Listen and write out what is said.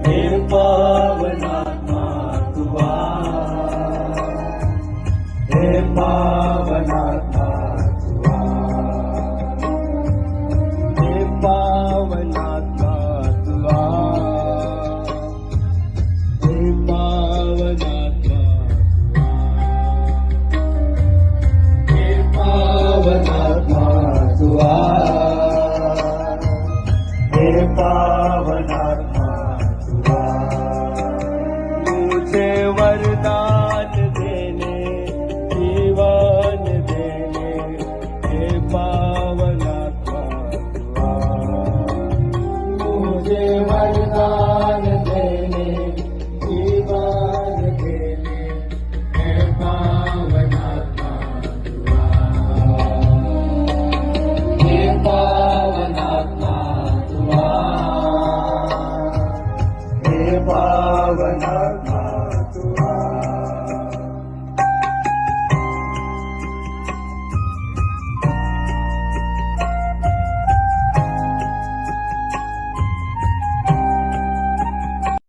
हे पावनात्मा तुवा, हे पावनात्मा तुवा, हे पावनात्मा तुवा, हे पावनात्मा तुवा, हे पावनात्मा तुवा, हे पावनात्मा तुवा, मुझे वरदान देने, जीवन देने, हे पावनात्मा तुवा, मुझे वरदान देने, जीवन देने, हे पावनात्मा तुवा, हे पावनात्मा तुवा, हे पावनात्मा